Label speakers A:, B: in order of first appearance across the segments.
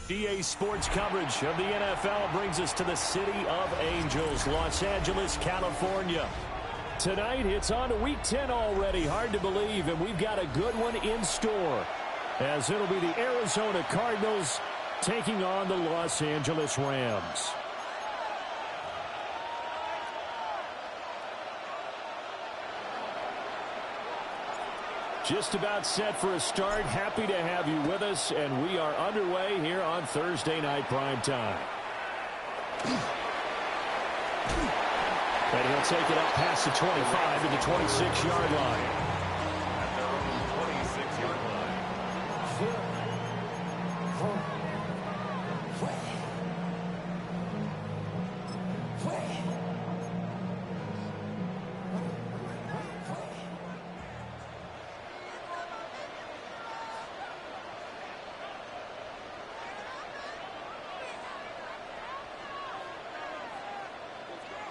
A: EA Sports coverage of the NFL brings us to the City of Angels, Los Angeles, California. Tonight, it's on to Week 10 already. Hard to believe, and we've got a good one in store, as it'll be the Arizona Cardinals taking on the Los Angeles Rams. Just about set for a start. Happy to have you with us, and we are underway here on Thursday Night Primetime. And he'll take it up past the 25 to the 26-yard line.
B: At their own 26-yard line.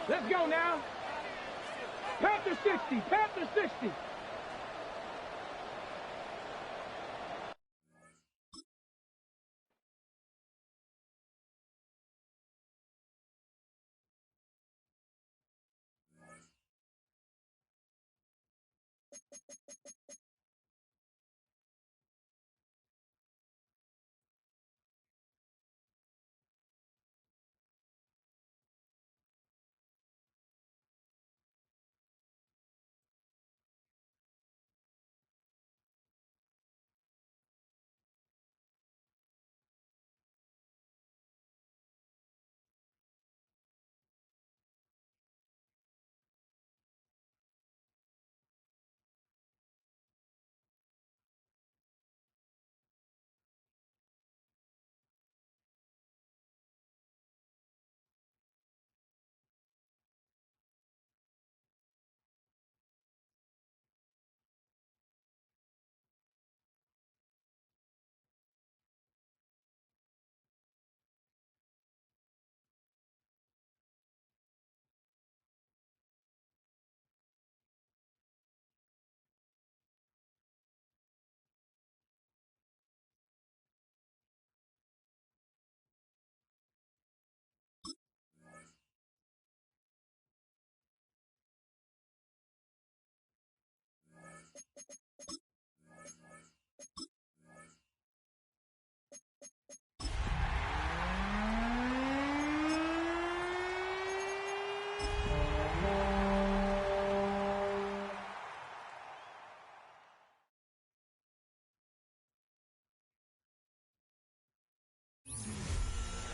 C: Let's go now. Panther 60, Panther 60.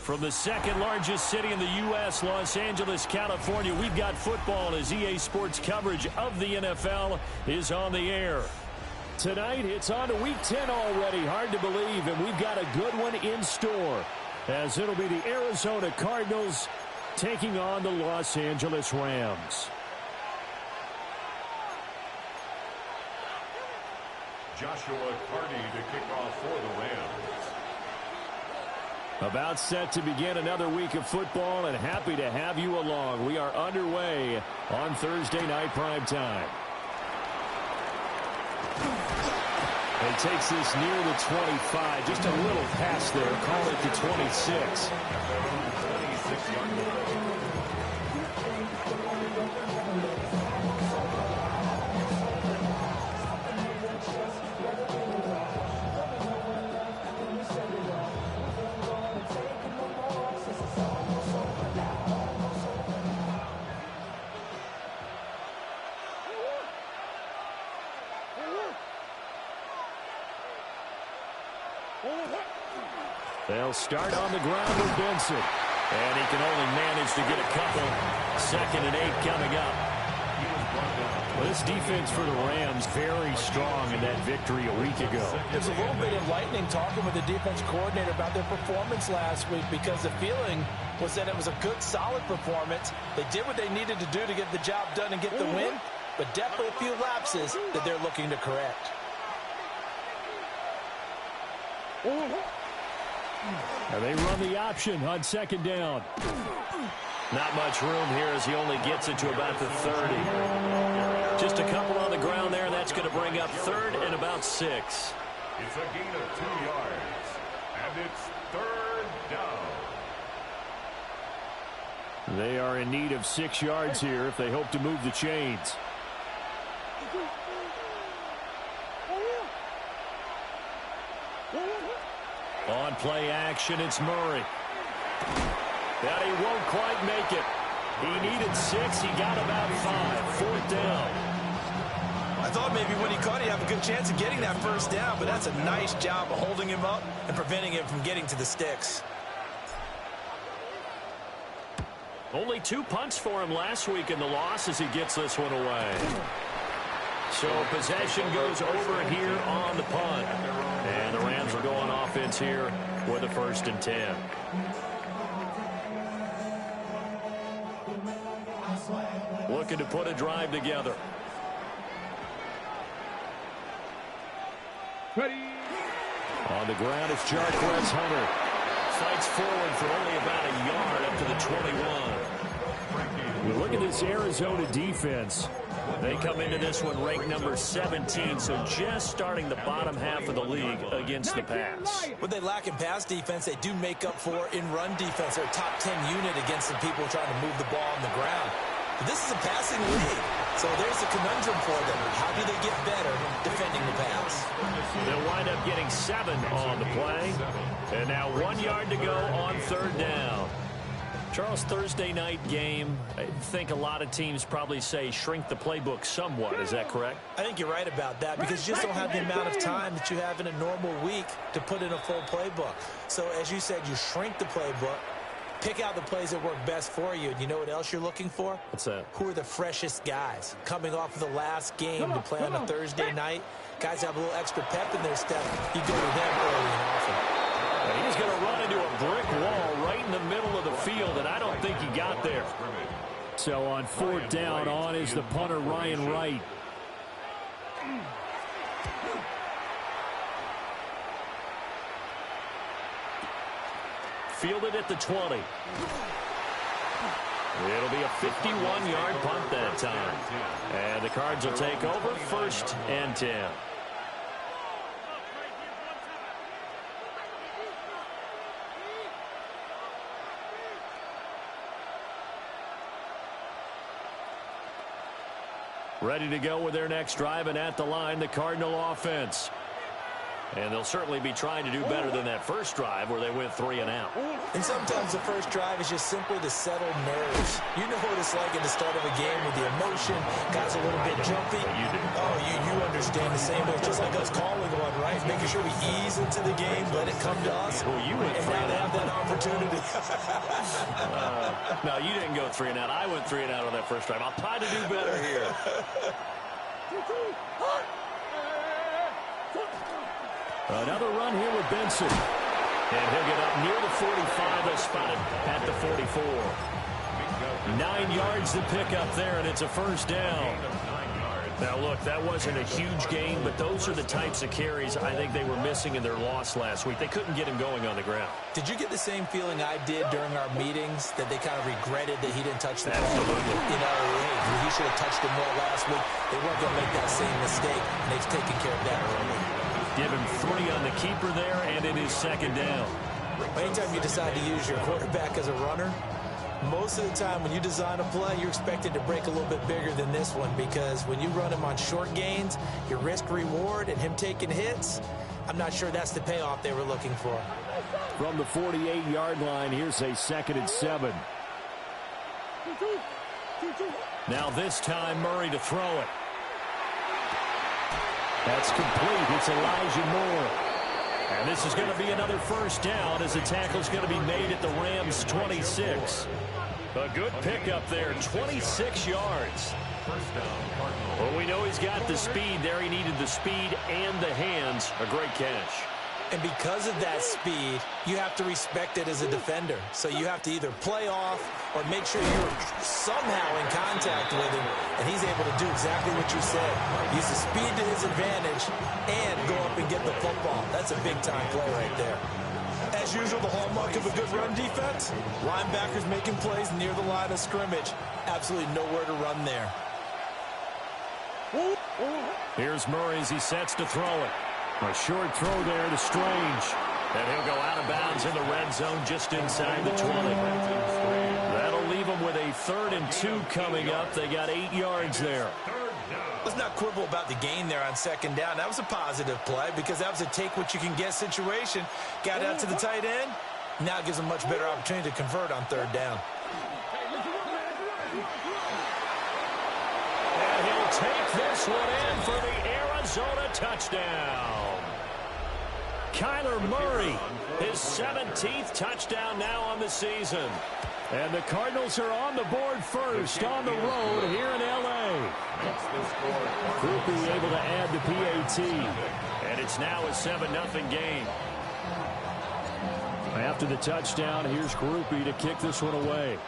A: From the second largest city in the U.S., Los Angeles, California, we've got football as EA Sports coverage of the NFL is on the air. Tonight, it's on to Week 10 already. Hard to believe, and we've got a good one in store, as it'll be the Arizona Cardinals taking on the Los Angeles Rams.
B: Joshua Carney to kick off for the Rams.
A: About set to begin another week of football, and happy to have you along. We are underway on Thursday Night Primetime. He takes this near the 25, just a little past there, call it the 26.
B: 26-yard line.
A: They'll start on the ground with Benson. And he can only manage to get a couple. 2nd and 8 coming up. Well, this defense for the Rams very strong in that victory a week ago.
D: There's a little bit enlightening talking with the defense coordinator about their performance last week, because the feeling was that it was a good, solid performance. They did what they needed to do to get the job done and get the win, but definitely a few lapses that they're looking to correct.
A: And they run the option on 2nd down. Not much room here as he only gets it to about the 30. Just a couple on the ground there, and that's going to bring up 3rd and about 6.
B: It's a gain of 2 yards. And it's 3rd down.
A: They are in need of 6 yards here if they hope to move the chains. On play action, it's Murray. But he won't quite make it. He needed 6. He got about 5. 4th down.
D: I thought maybe when he caught it, he'd have a good chance of getting that first down, but that's a nice job of holding him up and preventing him from getting to the sticks.
A: Only 2 punts for him last week in the loss as he gets this one away. So possession goes over here on the punt. And the Rams will go on offense here with a 1st and 10. Looking to put a drive together.
C: Ready.
A: On the ground, it's Jarquez Hunter. Fights forward for only about a yard up to the 21. You look at this Arizona defense. They come into this one ranked number 17, so just starting the bottom half of the league against the pass.
D: What they lack in pass defense, they do make up for in run defense. They're a top 10 unit against the people trying to move the ball on the ground. But this is a passing league, so there's a conundrum for them. How do they get better defending the pass?
A: They'll wind up getting 7 on the play. And now 1 yard to go on 3rd down. Charles, Thursday night game, I think a lot of teams probably say shrink the playbook somewhat. Is that correct?
D: I think you're right about that because you just don't have the amount of time that you have in a normal week to put in a full playbook. So as you said, you shrink the playbook, pick out the plays that work best for you. And you know what else you're looking for?
A: What's that? Who
D: are the freshest guys coming off of the last game to play on a Thursday night? Guys have a little extra pep in their step. You go to them early and often.
A: He's going to run into a brick wall right in the middle of the field, and I don't think he got there. So on 4th down, on is the punter, Ryan Wright. Fielded at the 20. It'll be a 51-yard punt that time. And the Cards will take over 1st and 10. Ready to go with their next drive, and at the line, the Cardinal offense. And they'll certainly be trying to do better than that first drive where they went 3 and out.
D: And sometimes the first drive is just simply to settle nerves. You know what it's like at the start of a game with the emotion. Guys a little bit jumpy.
A: You do.
D: Oh, you understand the same way. It's just like us calling one, right? Making sure we ease into the game, let it come to us.
A: Well, you went
D: and now they have that opportunity.
A: No, you didn't go 3 and out. I went 3 and out on that first drive. I'll try to do better here. Another run here with Benson. And he'll get up near the 45. They'll spot it at the 44. 9 yards to pick up there, and it's a 1st down. Now, look, that wasn't a huge gain, but those are the types of carries I think they were missing in their loss last week. They couldn't get him going on the ground.
D: Did you get the same feeling I did during our meetings, that they kind of regretted that he didn't touch the ball?
A: Absolutely.
D: You know, hey, he should have touched it more last week. They weren't going to make that same mistake, and they've taken care of that early.
A: Give him 3 on the keeper there, and it is 2nd down.
D: Anytime you decide to use your quarterback as a runner, most of the time when you design a play, you're expected to break a little bit bigger than this one, because when you run him on short gains, your risk-reward and him taking hits, I'm not sure that's the payoff they were looking for.
A: From the 48-yard line, here's a 2nd and 7. Now this time, Murray to throw it. That's complete. It's Elijah Moore. And this is going to be another 1st down as the tackle's going to be made at the Rams' 26. A good pickup there, 26 yards. Well, we know he's got the speed there. He needed the speed and the hands. A great catch.
D: And because of that speed, you have to respect it as a defender. So you have to either play off or make sure you're somehow in contact with him, and he's able to do exactly what you said. Use the speed to his advantage and go up and get the football. That's a big-time play right there. As usual, the hallmark of a good run defense, linebackers making plays near the line of scrimmage. Absolutely nowhere to run there.
A: Here's Murray as he sets to throw it. A short throw there to Strange. And he'll go out of bounds in the red zone just inside the 20. That'll leave them with a 3rd and 2 coming up. They got 8 yards there.
D: Let's not quibble about the gain there on 2nd down. That was a positive play because that was a take-what-you-can-get situation. Got out to the tight end. Now it gives them a much better opportunity to convert on 3rd down.
A: And he'll take this one in for the Arizona touchdown. Kyler Murray, his 17th touchdown now on the season. And the Cardinals are on the board first on the road here in L.A. Groupie able to add the PAT. And it's now a 7-0 game. After the touchdown, here's Groupie to kick this one away.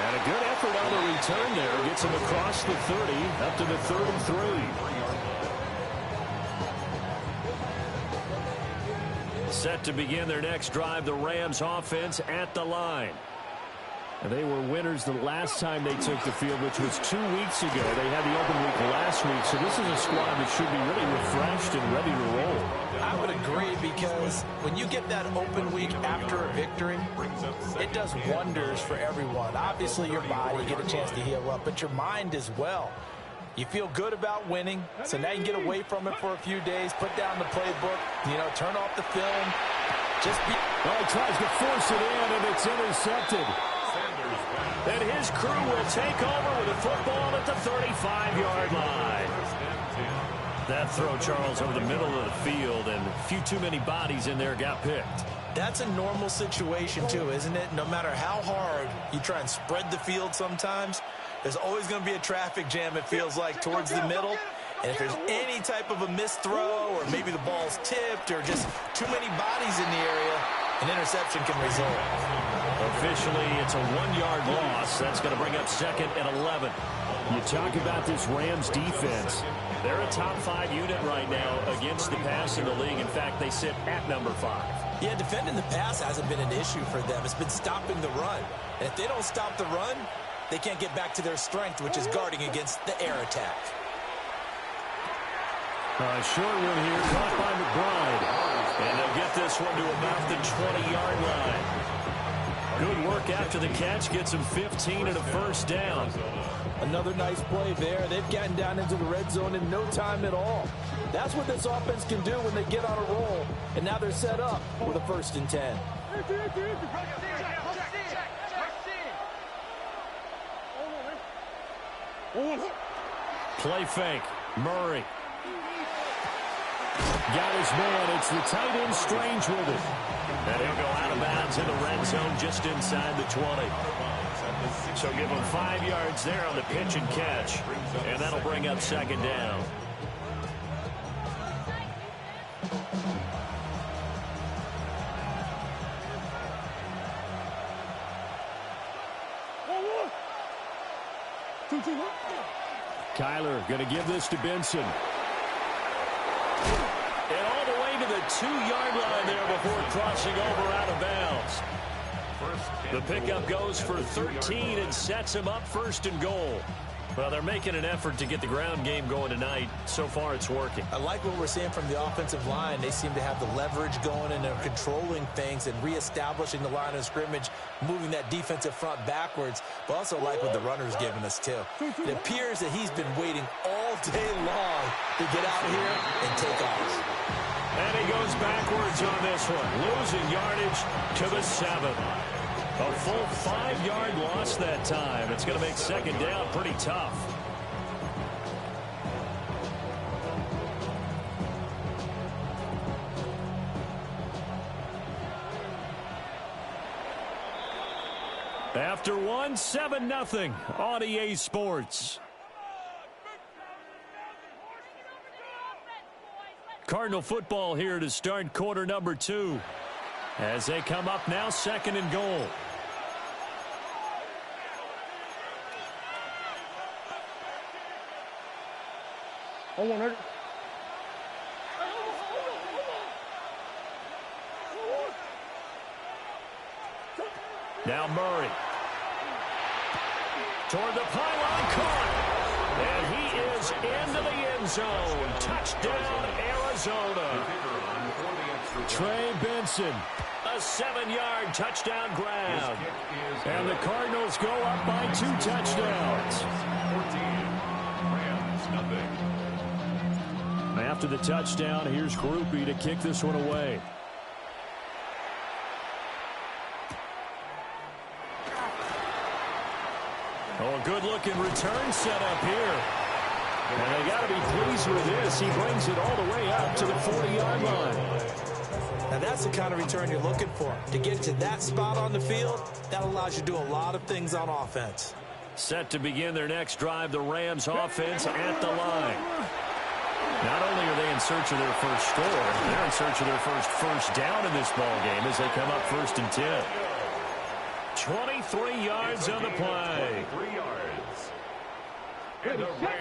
A: And a good effort on the return there. Gets him across the 30, up to the 33. Set to begin their next drive, the Rams offense at the line. And they were winners the last time they took the field, which was 2 weeks ago. They had the open week last week, so this is a squad that should be really refreshed and ready to roll.
D: I would agree, because when you get that open week after a victory, it does wonders for everyone. Obviously, your body, you get a chance to heal up, but your mind as well. You feel good about winning, so now you can get away from it for a few days, put down the playbook, turn off the film.
A: He tries to force it in, and it's intercepted. And his crew will take over with a football at the 35-yard line. That throw, Charles, over the middle of the field, and a few too many bodies in there got picked.
D: That's a normal situation, too, isn't it? No matter how hard you try and spread the field sometimes, there's always going to be a traffic jam, it feels like, towards the middle. And if there's any type of a missed throw, or maybe the ball's tipped, or just too many bodies in the area, an interception can result.
A: Officially, it's a 1-yard loss. That's going to bring up 2nd and 11. You talk about this Rams defense. They're a top 5 unit right now against the pass in the league. In fact, they sit at number 5.
D: Yeah, defending the pass hasn't been an issue for them. It's been stopping the run. And if they don't stop the run, they can't get back to their strength, which is guarding against the air attack.
A: Short one here, caught by McBride. And they'll get this one to about the 20-yard line. Good work after the catch. Gets him 15 and a first down.
D: Another nice play there. They've gotten down into the red zone in no time at all. That's what this offense can do when they get on a roll. And now they're set up with a 1st and 10.
A: Play fake. Murray. Got his man. It's the tight end Strange with it. And he'll go out of bounds in the red zone just inside the 20. So give him 5 yards there on the pitch and catch. And that'll bring up 2nd down. Kyler going to give this to Benson. And all the way to the 2-yard line there before crossing over out of bounds. The pickup goes for 13 and sets him up 1st and goal. Well, they're making an effort to get the ground game going tonight. So far, it's working.
D: I like what we're seeing from the offensive line. They seem to have the leverage going, and they're controlling things and reestablishing the line of scrimmage, moving that defensive front backwards. But also like what the runner's giving us, too. It appears that he's been waiting all day long to get out here and take off.
A: And he goes backwards on this one, losing yardage to the 7. A full 5-yard loss that time. It's going to make 2nd down pretty tough. After 1, 7-0 on EA Sports. Cardinal football here to start quarter number 2. As they come up now, 2nd and goal. Now Murray. Toward the pylon, caught. end zone. Touchdown, Arizona. Trey Benson, a 7-yard touchdown grab. And the Cardinals go up by 2 touchdowns.
B: 14, Rams, nothing.
A: After the touchdown, here's Groupie to kick this one away. Oh, a good-looking return set up here. And they got to be pleased with this. He brings it all the way up to the 40-yard line.
D: Now, that's the kind of return you're looking for. To get to that spot on the field, that allows you to do a lot of things on offense.
A: Set to begin their next drive, the Rams offense at the line. Not only are they in search of their first score, they're in search of their first down in this ball game as they come up 1st and 10. 23 yards on the play.
B: 3 yards.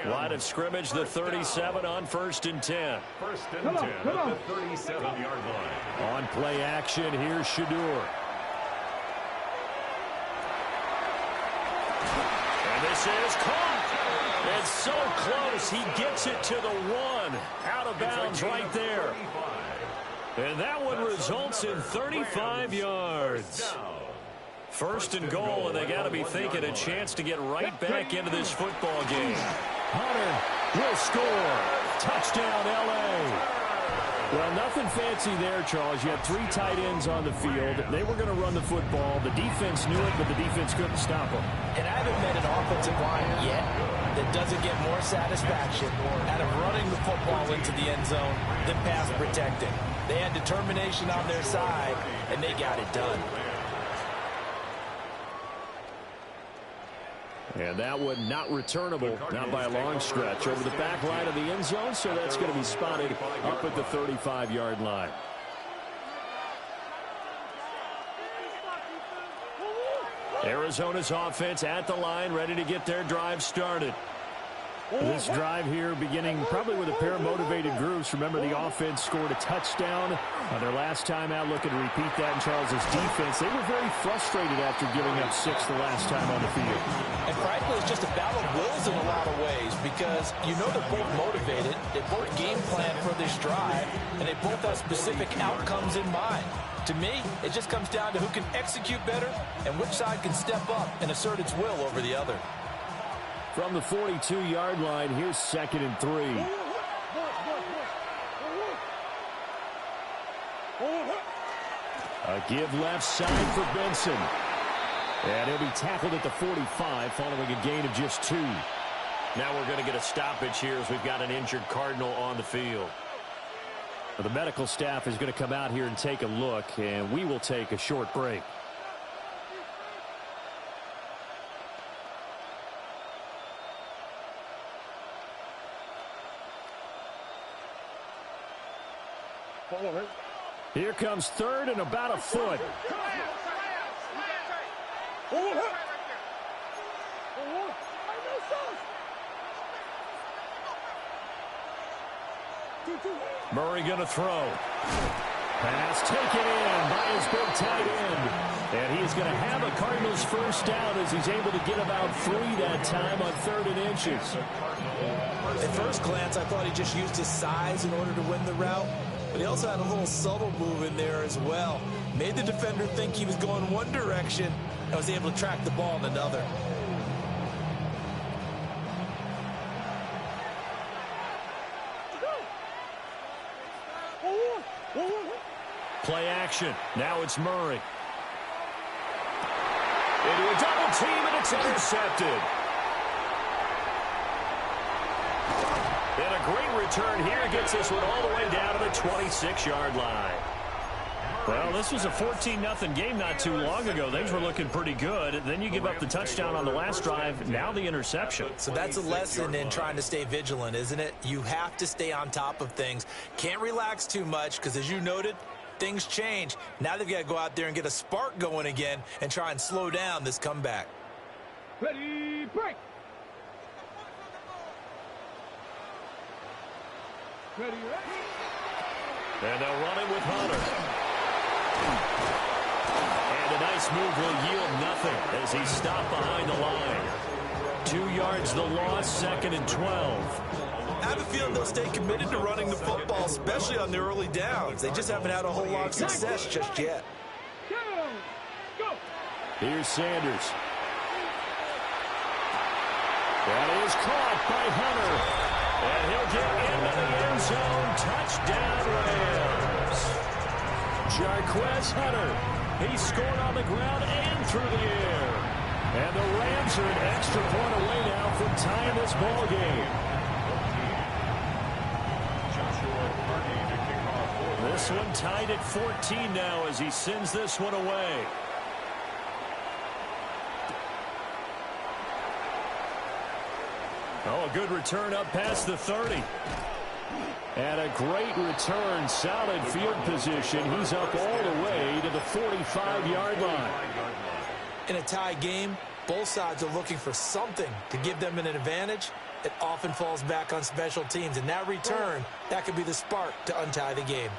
A: Line of scrimmage, the 37 on 1st and 10.
B: 1st and 10 at the 37-yard line.
A: On play action, here's Shadur. And this is caught. It's so close. He gets it to the 1. Out of bounds right there. And that one results in 35 yards. 1st and goal, and they got to be thinking a chance to get right back into this football game. Hunter will score. Touchdown, L.A. Well, nothing fancy there, Charles. You had 3 tight ends on the field. They were going to run the football. The defense knew it, but the defense couldn't stop them.
D: And I haven't met an offensive line yet that doesn't get more satisfaction out of running the football into the end zone than pass protecting. They had determination on their side, and they got it done.
A: And that one not returnable, not by a long stretch, over the back line of the end zone, so that's going to be spotted up at the 35-yard line. Arizona's offense at the line, ready to get their drive started. This drive here beginning probably with a pair of motivated groups. Remember, the offense scored a touchdown on their last time out, looking to repeat that in Charles's defense. They were very frustrated after giving up 6 the last time on the field.
D: And frankly, it's just a battle of wills in a lot of ways because you know they're both motivated, they both game plan for this drive, and they both have specific outcomes in mind. To me, it just comes down to who can execute better and which side can step up and assert its will over the other.
A: From the 42-yard line, here's 2nd and 3. A give left side for Benson. And he'll be tackled at the 45 following a gain of just 2. Now we're going to get a stoppage here as we've got an injured Cardinal on the field. The medical staff is going to come out here and take a look, and we will take a short break. Here comes 3rd and about a foot. Murray going to throw. Pass taken in by his big tight end. And he's going to have a Cardinals first down as he's able to get about 3 that time on 3rd and inches.
D: At first glance, I thought he just used his size in order to win the route. But he also had a little subtle move in there as well. Made the defender think he was going one direction and was able to track the ball in another.
A: Play action. Now it's Murray. Into a double team, and it's intercepted. And a great return here gets this one all the way down to the 26-yard line. Well, this was a 14-0 game not too long ago. Things were looking pretty good. Then you give up the touchdown on the last drive. Now the interception.
D: So that's a lesson in trying to stay vigilant, isn't it? You have to stay on top of things. Can't relax too much because, as you noted, things change. Now they've got to go out there and get a spark going again and try and slow down this comeback.
C: Ready, break. Ready, ready.
A: And they'll run it with Hunter. And a nice move will yield nothing as he's stopped behind the line. 2 yards the loss, 2nd and 12.
D: have a feeling they'll stay committed to running the football, especially on the early downs. They just haven't had a whole lot of success just yet.
A: Here's Sanders. That is caught by Hunter. And he'll get into the end zone. Touchdown, Rams. Jarquez Hunter. He scored on the ground and through the air. And the Rams are an extra point away now from tying this ball game. This one tied at 14 now as he sends this one away. Oh, a good return up past the 30. And a great return, solid field position. He's up all the way to the 45-yard line.
D: In a tie game, both sides are looking for something to give them an advantage. It often falls back on special teams. And that return, that could be the spark to untie the game.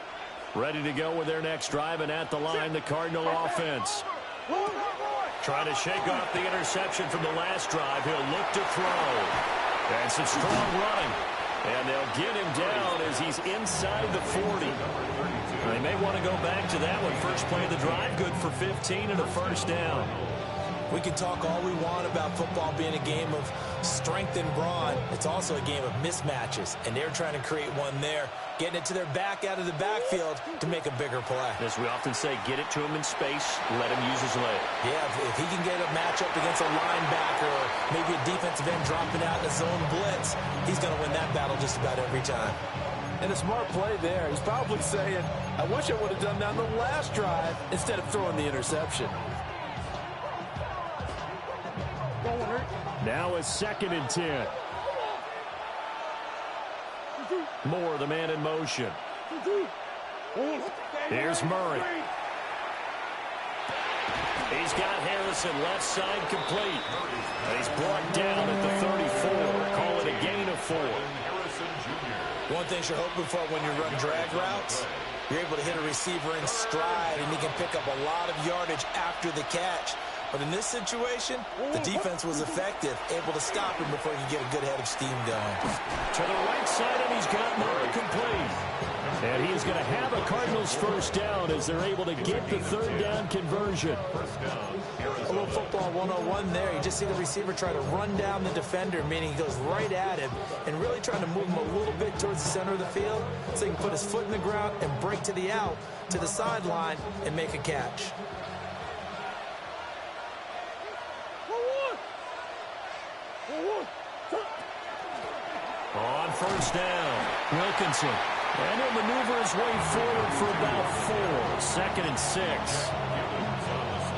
A: Ready to go with their next drive, and at the line, the Cardinal offense. Trying to shake off the interception from the last drive. He'll look to throw. And some strong running. And they'll get him down as he's inside the 40. They may want to go back to that one. First play of the drive, good for 15 and a first down.
D: We can talk all we want about football being a game of strength and brawn. It's also a game of mismatches, and they're trying to create one there, getting it to their back out of the backfield to make a bigger play.
A: As we often say, get it to him in space, let him use his leg.
D: Yeah, if he can get a matchup against a linebacker or maybe a defensive end dropping out in a zone blitz, he's going to win that battle just about every time.
E: And a smart play there. He's probably saying, I wish I would have done that on the last drive instead of throwing the interception.
A: Now a 2nd and 10. Moore, the man in motion. Here's Murray. He's got Harrison left side complete. And he's brought down at the 34. Call it a gain of 4.
D: One thing you're hoping for when you run drag routes, you're able to hit a receiver in stride, and he can pick up a lot of yardage after the catch. But in this situation, the defense was effective, able to stop him before he could get a good head of steam going.
A: To the right side, and he's got Murray complete. And he is going to have a Cardinals first down as they're able to get the 3rd down conversion.
D: A little football 101 there. You just see the receiver try to run down the defender, meaning he goes right at him and really trying to move him a little bit towards the center of the field so he can put his foot in the ground and break to the out, to the sideline, and make a catch.
A: On first down, Wilkinson. And he'll maneuver his way forward for about 4. 2nd and 6.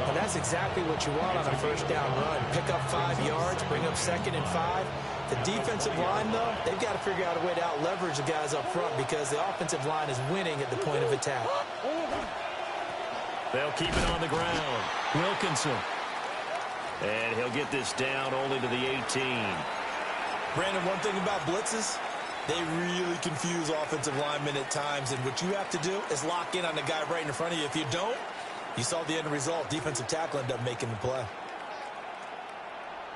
D: Well, that's exactly what you want on a first down run. Pick up 5 yards, bring up 2nd and 5. The defensive line, though, they've got to figure out a way to out-leverage the guys up front because the offensive line is winning at the point of attack.
A: They'll keep it on the ground. Wilkinson. And he'll get this down only to the 18.
D: Brandon, one thing about blitzes, they really confuse offensive linemen at times, and what you have to do is lock in on the guy right in front of you. If you don't, you saw the end result. Defensive tackle ended up making the play.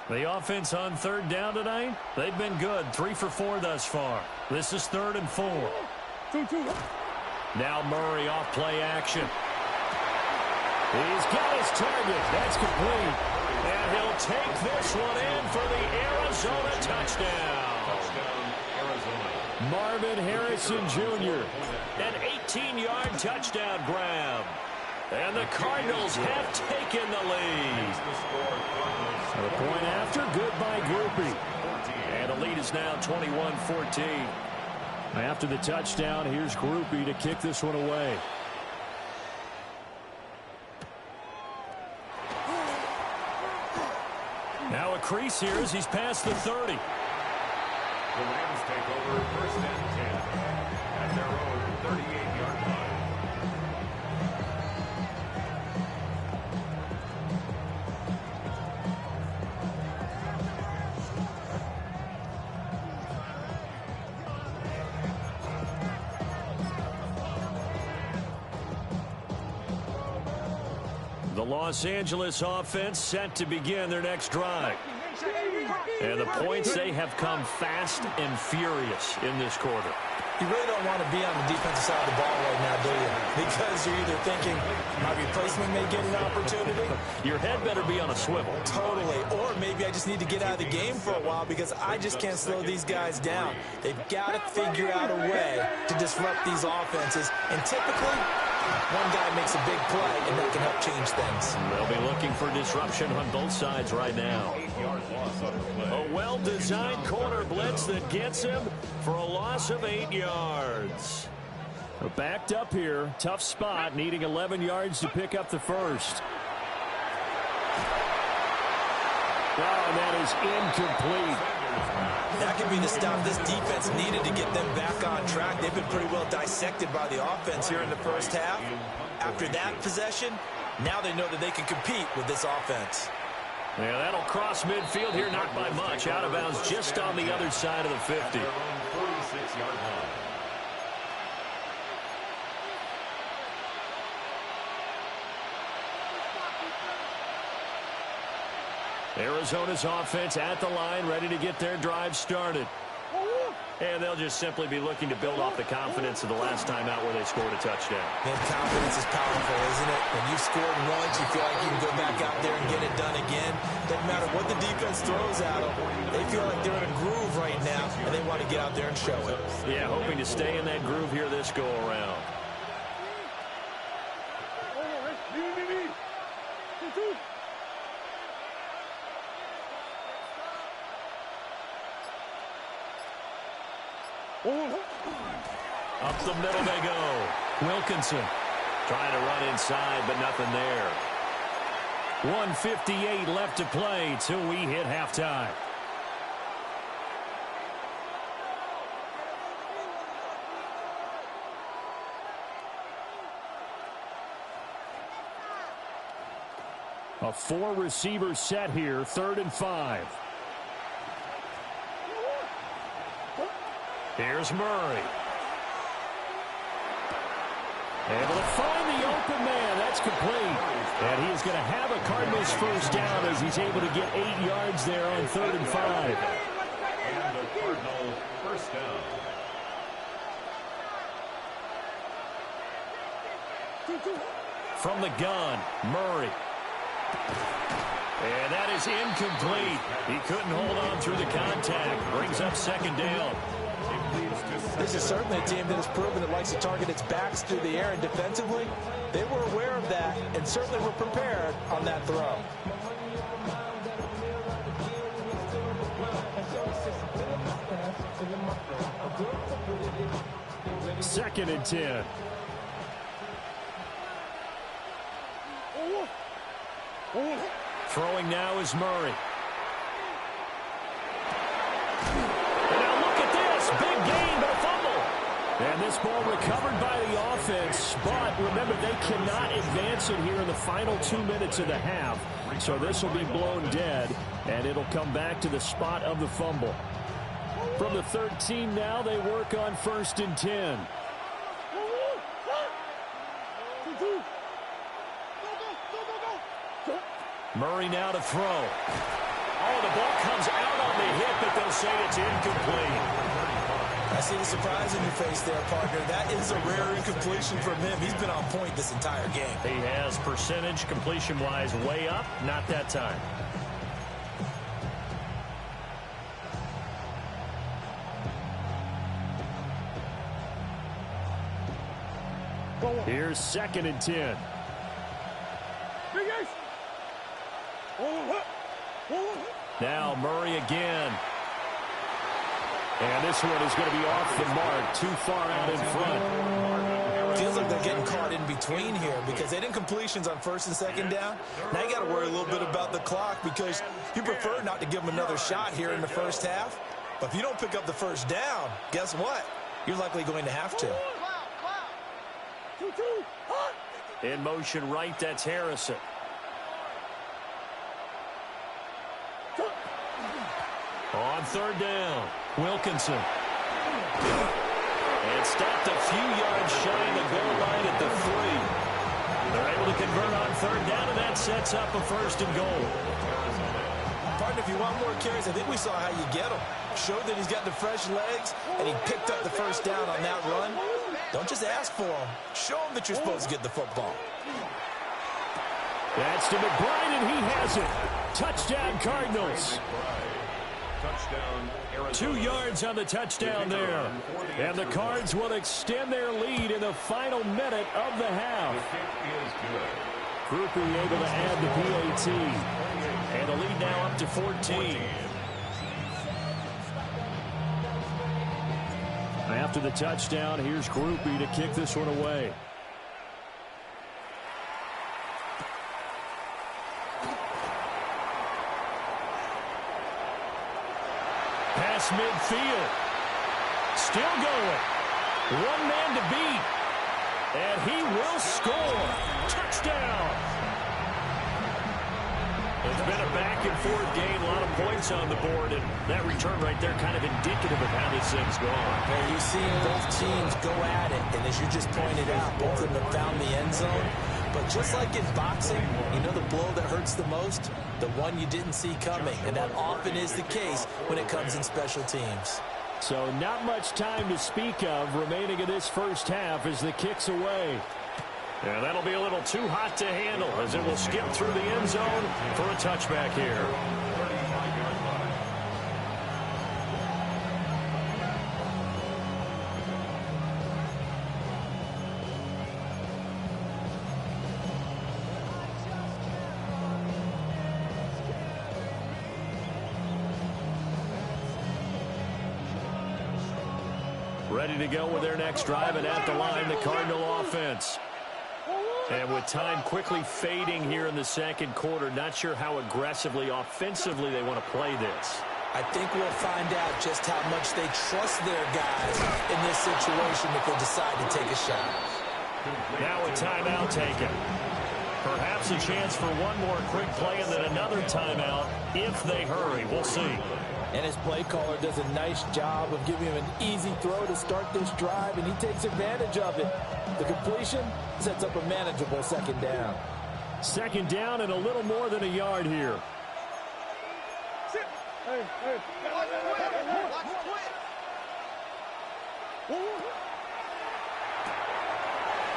A: The offense on 3rd down tonight, they've been good. 3 for 4 thus far. This is 3rd and 4. Now Murray off play action. He's got his target. That's complete. And he'll take this one in for the Arizona touchdown. Marvin Harrison Jr. An 18-yard touchdown grab. And the Cardinals have taken the lead. The point after, good by Groupie. And the lead is now 21-14. After the touchdown, here's Groupie to kick this one away. Now a crease here as he's past the 30.
B: The Rams take over 1st and 10 at their own 38-yard line.
A: The Los Angeles offense set to begin their next drive. And the points, they have come fast and furious in this quarter.
D: You really don't want to be on the defensive side of the ball right now, do you? Because you're either thinking, my replacement may get an opportunity.
A: Your head better be on a swivel.
D: Totally. Or maybe I just need to get out of the game for a while because I just can't slow these guys down. They've got to figure out a way to disrupt these offenses. And typically, one guy makes a big play, and that can help change things.
A: They'll be looking for disruption on both sides right now. A well-designed corner blitz that gets him for a loss of 8 yards. Backed up here. Tough spot, needing 11 yards to pick up the first. Oh, and that is incomplete.
D: That could be the stop this defense needed to get them back on track. They've been pretty well dissected by the offense here in the first half. After that possession, now they know that they can compete with this offense.
A: Yeah, that'll cross midfield here, not by much. Out of bounds just on the other side of the 50. Arizona's offense at the line, ready to get their drive started. And they'll just simply be looking to build off the confidence of the last time out where they scored a touchdown.
D: And confidence is powerful, isn't it? When you've scored once, you feel like you can go back out there and get it done again. Doesn't matter what the defense throws at them. They feel like they're in a groove right now, and they want to get out there and show it.
A: Yeah, hoping to stay in that groove here this go-around. Up the middle they go. Wilkinson trying to run inside, but nothing there. 1:58 left to play till we hit halftime. A 4-receiver set here, 3rd and 5. Here's Murray. Able to find the open man. That's complete. And he is going to have a Cardinals first down as he's able to get 8 yards there on 3rd and 5.
B: And the Cardinal first down.
A: From the gun, Murray. And that is incomplete. He couldn't hold on through the contact. Brings up 2nd down.
D: This is certainly a team that has proven it likes to target its backs through the air, and defensively, they were aware of that and certainly were prepared on that throw.
A: Second and 10. Throwing now is Murray. Big gain, but a fumble. And this ball recovered by the offense. But remember, they cannot advance it here in the final 2 minutes of the half. So this will be blown dead, and it'll come back to the spot of the fumble. From the 13 now, they work on 1st and 10. Murray now to throw. Oh, the ball comes out on the hit, but they'll say it's incomplete.
D: I see the surprise in your face there, partner. That is a rare incompletion from him. He's been on point this entire game.
A: He has percentage completion-wise way up. Not that time. Here's 2nd and 10. Now Murray again. And this one is going to be off the mark, too far out in front.
D: Feels like they're getting caught in between here because they didn't completions on 1st and 2nd down. Now you got to worry a little bit about the clock because you prefer not to give them another shot here in the first half. But if you don't pick up the first down, guess what? You're likely going to have to.
A: In motion right, that's Harrison. On 3rd down, Wilkinson. And stopped a few yards shy of the goal line at the 3. They're able to convert on 3rd down, and that sets up a 1st and goal.
D: Partner, if you want more carries, I think we saw how you get them. Showed that he's got the fresh legs, and he picked up the first down on that run. Don't just ask for them. Show them that you're supposed to get the football.
A: That's to McBride, and he has it. Touchdown, Cardinals. 2 yards on the touchdown there. And the Cards will extend their lead in the final minute of the half. Groupie able to add the PAT. And the lead now up to 14. After the touchdown, here's Groupie to kick this one away. Pass midfield. Still going. One man to beat. And he will score. Touchdown. It's been a back-and-forth game, a lot of points on the board, and that return right there kind of indicative of how this thing's gone.
D: Hey, you've seen both teams go at it, and as you just pointed out, both of them have found the end zone. But just like in boxing, you know the blow that hurts the most? The one you didn't see coming, and that often is the case when it comes in special teams.
A: So not much time to speak of remaining in this first half as the kick's away. And that'll be a little too hot to handle as it will skip through the end zone for a touchback here. Ready to go with their next drive, and at the line, the Cardinal offense. And with time quickly fading here in the second quarter, not sure how aggressively, offensively they want to play this.
D: I think we'll find out just how much they trust their guys in this situation if they decide to take a shot.
A: Now a timeout taken. Perhaps a chance for one more quick play and then another timeout if they hurry. We'll see.
D: And his play caller does a nice job of giving him an easy throw to start this drive, and he takes advantage of it. The completion sets up a manageable second down.
A: Second down and a little more than a yard here.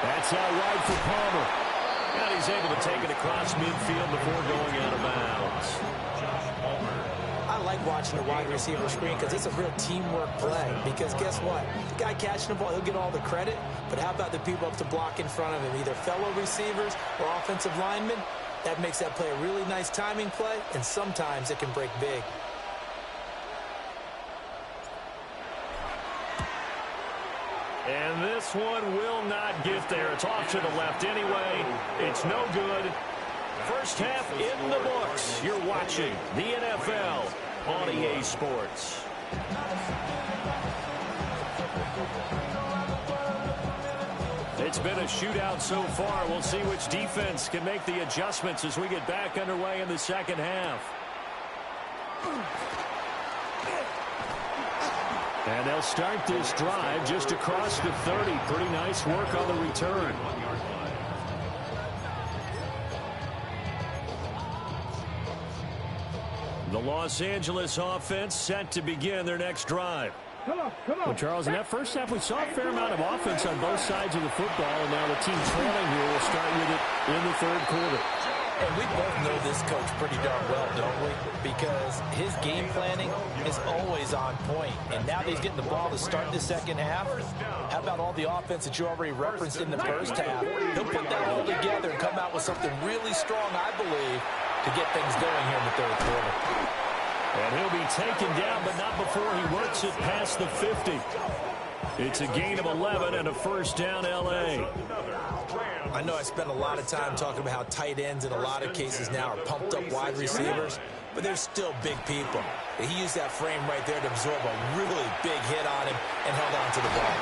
A: That's out wide for Palmer. And he's able to take it across midfield before going out of bounds.
D: I like watching a wide receiver screen because it's a real teamwork play. Because guess what? The guy catching the ball, he'll get all the credit. But how about the people up to block in front of him, either fellow receivers or offensive linemen? That makes that play a really nice timing play, and sometimes it can break big.
A: And this one will not get there. It's off to the left anyway. It's no good. First half in the books. You're watching the NFL on EA Sports. It's been a shootout so far. We'll see which defense can make the adjustments as we get back underway in the second half. And they'll start this drive just across the 30. Pretty nice work on the return. The Los Angeles offense set to begin their next drive. Well, Charles, in that first half, we saw a fair amount of offense on both sides of the football, and now the team trailing here will start with it in the third quarter.
D: And we both know this coach pretty darn well, don't we? Because his game planning is always on point. And now that he's getting the ball to start the second half, how about all the offense that you already referenced in the first half? He'll put that all together and come out with something really strong, I believe, to get things going here in the third quarter.
A: And he'll be taken down, but not before he works it past the 50. It's a gain of 11 and a first down, L.A.
D: I know I spent a lot of time talking about how tight ends in a lot of cases now are pumped up wide receivers, but they're still big people. He used that frame right there to absorb a really big hit on him and held on to the ball.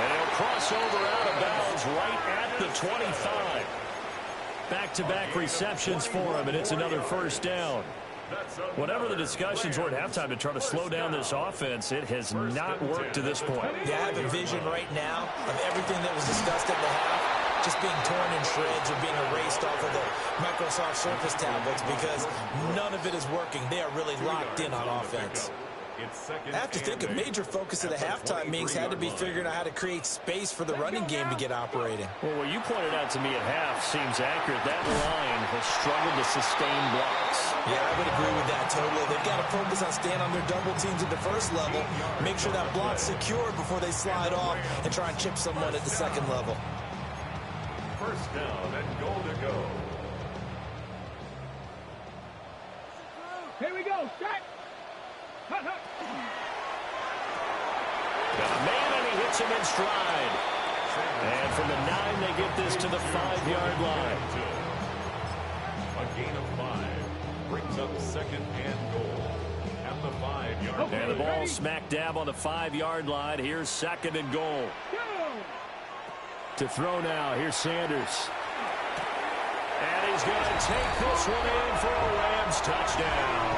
A: And he'll cross over out of bounds right at the 25. Back-to-back receptions for him, and it's another first down. Whatever the discussions were at halftime to try to slow down this offense, it has not worked to this point.
D: Yeah, I have a vision right now of everything that was discussed at the half just being torn in shreds or being erased off of the Microsoft Surface tablets because none of it is working. They are really locked in on offense. I have to think a major focus of the halftime meetings had to be figuring out how to create space for the running game to get operating.
A: Well, what you pointed out to me at half seems accurate. That line has struggled to sustain blocks.
D: Yeah, I would agree with that totally. They've got to focus on staying on their double teams at the first level, make sure that block's secured before they slide off and try and chip someone at the second level.
B: First down and goal to go.
C: Here we go. Set. Hut, hut.
A: Got a man, and he hits him in stride. And from the 9, they get this to the 5-yard line.
B: A gain of 5 brings up second and goal at the 5-yard line.
A: And the ball smack dab on the 5-yard line. Here's second and goal. To throw now, here's Sanders. And he's going to take this one in for a Rams touchdown.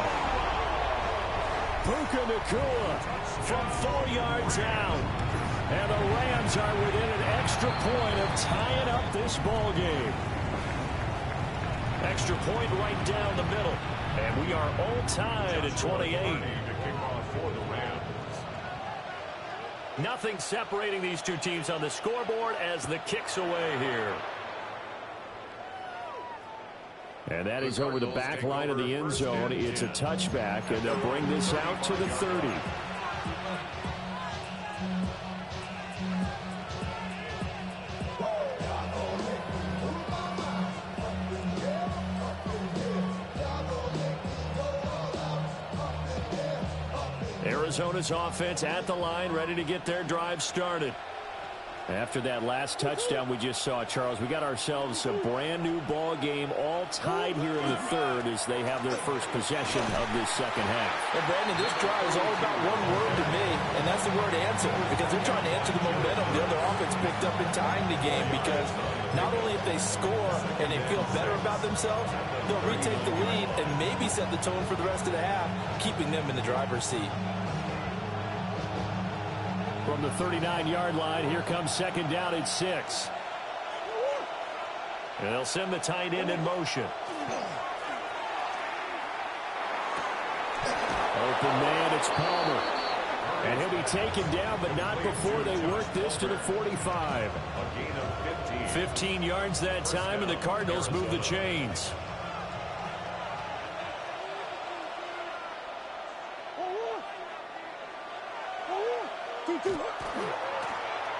A: Puka Nacua from 4 yards out. And the Rams are within an extra point of tying up this ball game. Extra point right down the middle. And we are all tied at 28. Nothing separating these two teams on the scoreboard as the kick's away here. And that is over the back line of the end zone. It's a touchback, and they'll bring this out to the 30. Arizona's offense at the line, ready to get their drive started. After that last touchdown we just saw, Charles, we got ourselves a brand new ball game, all tied here in the third as they have their first possession of this second half.
D: And Brandon, this drive is all about one word to me, and that's the word answer, because they're trying to answer the momentum the other offense picked up in tying the game, because not only if they score and they feel better about themselves, they'll retake the lead and maybe set the tone for the rest of the half, keeping them in the driver's seat.
A: From the 39-yard line, here comes second down at 6. And they'll send the tight end in motion. Open man, it's Palmer. And he'll be taken down, but not before they work this to the 45. 15 yards that time, and the Cardinals move the chains.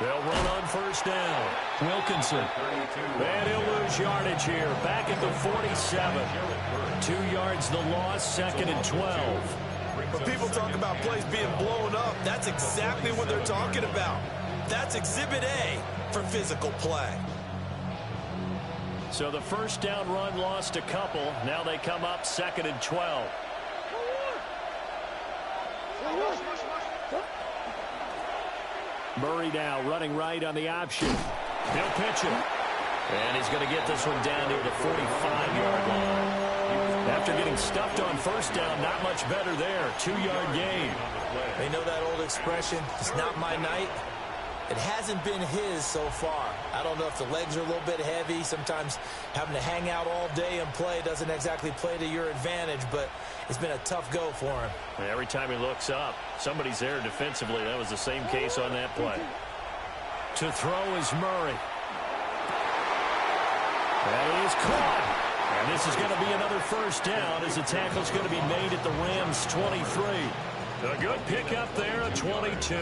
A: They'll run on first down. Wilkinson. And he'll lose yardage here. Back at the 47. 2 yards the loss, second and 12.
E: When people talk about plays being blown up, that's exactly what they're talking about. That's Exhibit A for physical play.
A: So the first down run lost a couple. Now they come up second and 12. Murray now running right on the option. He'll pitch it. And he's going to get this one down near the 45-yard line. After getting stuffed on first down, not much better there. 2-yard gain.
D: They know that old expression, it's not my night. It hasn't been his so far. I don't know if the legs are a little bit heavy. Sometimes having to hang out all day and play doesn't exactly play to your advantage, but it's been a tough go for him.
A: Every time he looks up, somebody's there defensively. That was the same case on that play. To throw is Murray. That is caught. And this is going to be another first down as the tackle's going to be made at the Rams' 23. A good pickup there at 22.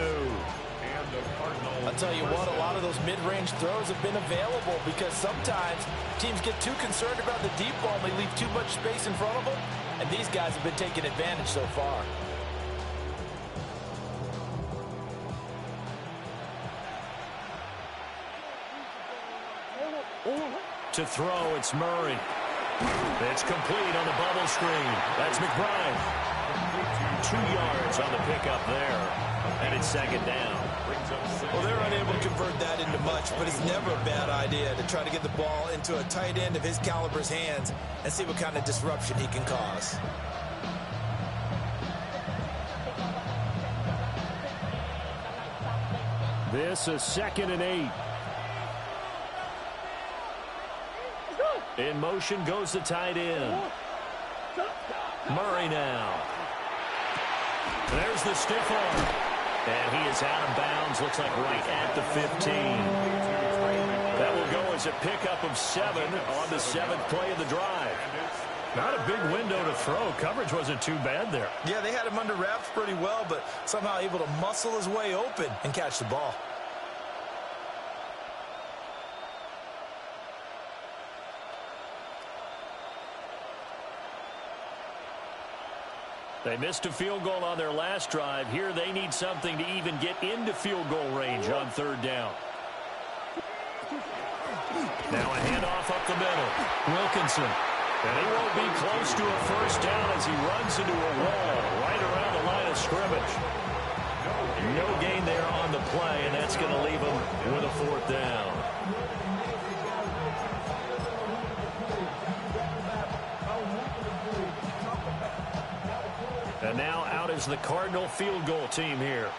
D: I'll tell you what, a lot of those mid-range throws have been available because sometimes teams get too concerned about the deep ball and they leave too much space in front of them, and these guys have been taking advantage so far.
A: To throw, it's Murray. It's complete on the bubble screen. That's McBride. 2 yards on the pickup there, and it's second down.
E: Well, they're unable to convert that into much, but it's never a bad idea to try to get the ball into a tight end of his caliber's hands and see what kind of disruption he can cause.
A: This is second and 8. In motion goes the tight end. Murray now. There's the stiff arm. And he is out of bounds. Looks like right at the 15. That will go as a pickup of 7 on the 7th play of the drive. Not a big window to throw. Coverage wasn't too bad there.
D: Yeah, they had him under wraps pretty well, but somehow able to muscle his way open and catch the ball.
A: They missed a field goal on their last drive. Here they need something to even get into field goal range on 3rd down. Now a handoff up the middle. Wilkinson. And he won't be close to a first down as he runs into a wall right around the line of scrimmage. No gain there on the play, and that's going to leave him with a 4th down. And now out is the Cardinal field goal team here.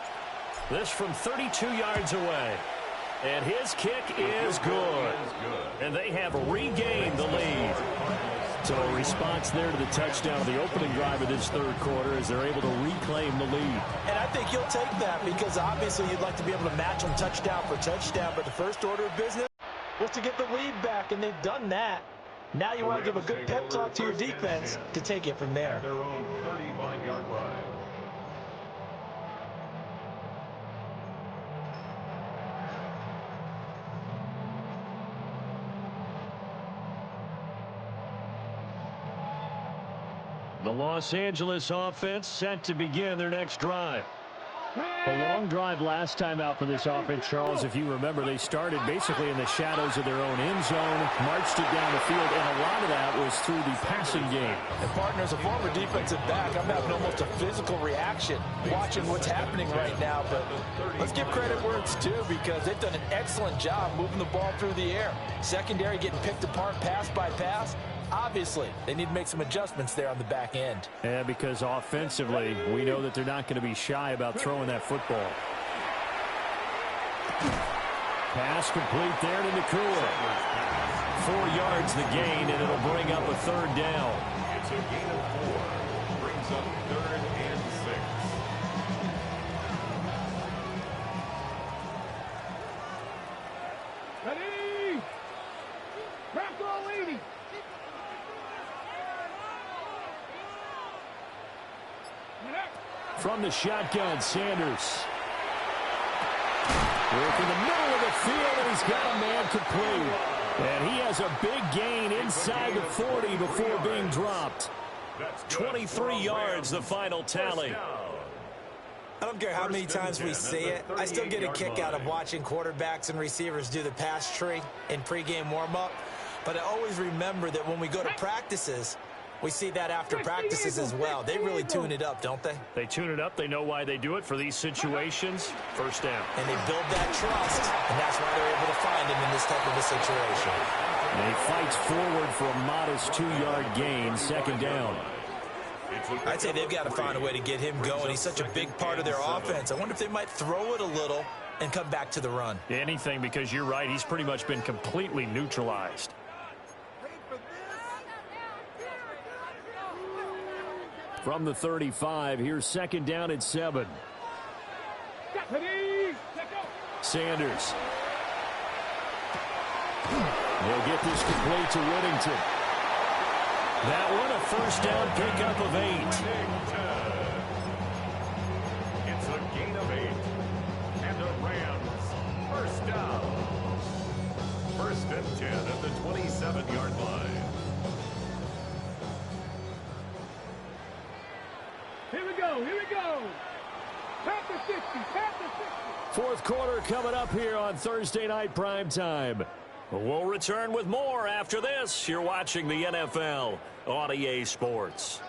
A: This from 32 yards away. And his kick is good. And they have regained the lead. So a response there to the touchdown of the opening drive of this 3rd quarter as they're able to reclaim the lead.
D: And I think you'll take that because obviously you'd like to be able to match them touchdown for touchdown. But the first order of business was to get the lead back, and they've done that. Now you want to give a good pep talk to your defense to take it from there.
B: Their own 35-yard line.
A: The Los Angeles offense set to begin their next drive. A long drive last time out for this offense, Charles. If you remember, they started basically in the shadows of their own end zone, marched it down the field, and a lot of that was through the passing game.
D: And partner, as a former defensive back, I'm having almost a physical reaction watching what's happening right now. But let's give credit where it's due because they've done an excellent job moving the ball through the air. Secondary getting picked apart pass by pass. Obviously, they need to make some adjustments there on the back end.
A: Yeah, because offensively, we know that they're not going to be shy about throwing that football. Pass complete there to Nakua. 4 yards the gain, and it'll bring up a 3rd down.
B: It's a gain of 4. Brings up 3rd and 6.
C: Ready? Crack all 80.
A: From the shotgun, Sanders. Work in the middle of the field, and he's got a man complete. And he has a big gain inside the 40 before being dropped. 23 yards, the final tally.
E: I don't care how many times we see it. I still get a kick out of watching quarterbacks and receivers do the pass tree in pregame warm-up. But I always remember that when we go to practices, we see that after practices as well. They really tune it up, don't they?
A: They tune it up. They know why they do it for these situations. First down.
E: And they build that trust, and that's why they're able to find him in this type of a situation.
A: And he fights forward for a modest 2-yard gain, 2nd down.
E: I'd say they've got to find a way to get him going. He's such a big part of their offense. I wonder if they might throw it a little and come back to the run.
A: Anything, because you're right. He's pretty much been completely neutralized. From the 35, here's 2nd down and 7. Sanders. They'll get this complete to Whittington. That one a first down pickup of 8.
B: It's a gain of 8. And the Rams, first down. 1st and 10 at the 27-yard line.
C: Here we go. Tap the 60.
A: 4th quarter coming up here on Thursday Night Primetime. We'll return with more after this. You're watching the NFL on EA Sports.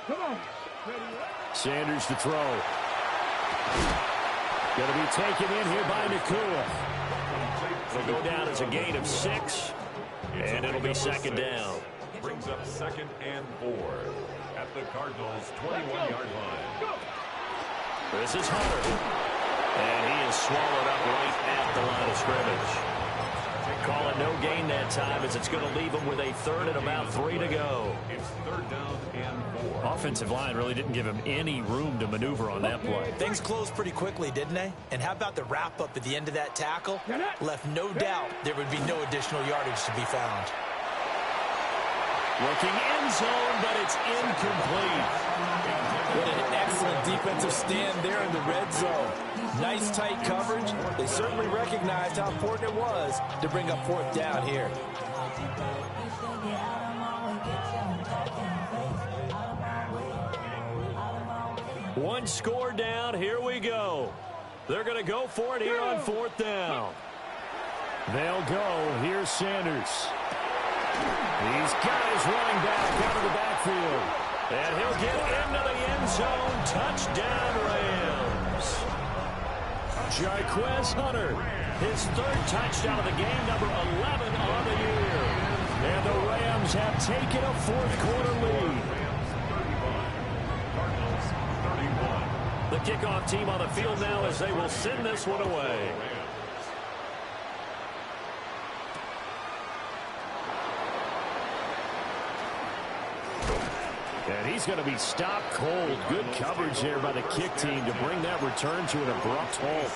C: Come on.
A: Sanders to throw. Going to be taken in here by Nakua. It'll go down as a gain of 6, and it'll be second down.
B: Brings up 2nd and 4 at the Cardinals' 21-yard line.
A: This is Hunter, and he is swallowed up right at the line of scrimmage. Call it no gain that time, as it's going to leave him with a 3rd and about 3 to go.
B: It's 3rd down and 4.
A: Offensive line really didn't give him any room to maneuver on that play.
E: Things closed pretty quickly, didn't they? And how about the wrap-up at the end of that tackle? Left no doubt there would be no additional yardage to be found.
A: Looking end zone, but it's incomplete.
D: What an excellent defensive stand there in the red zone. Nice tight coverage. They certainly recognized how important it was to bring up 4th down here.
A: One score down. Here we go. They're going to go for it here on 4th down. They'll go. Here's Sanders. These guys running back out of the backfield. And he'll get into the end zone. Touchdown, Rams. Jarquez Hunter, his 3rd touchdown of the game, number 11 on the year. And the Rams have taken a 4th quarter lead. The kickoff team on the field now as they will send this one away. And he's going to be stopped cold. Good coverage there by the kick team to bring that return to an abrupt halt.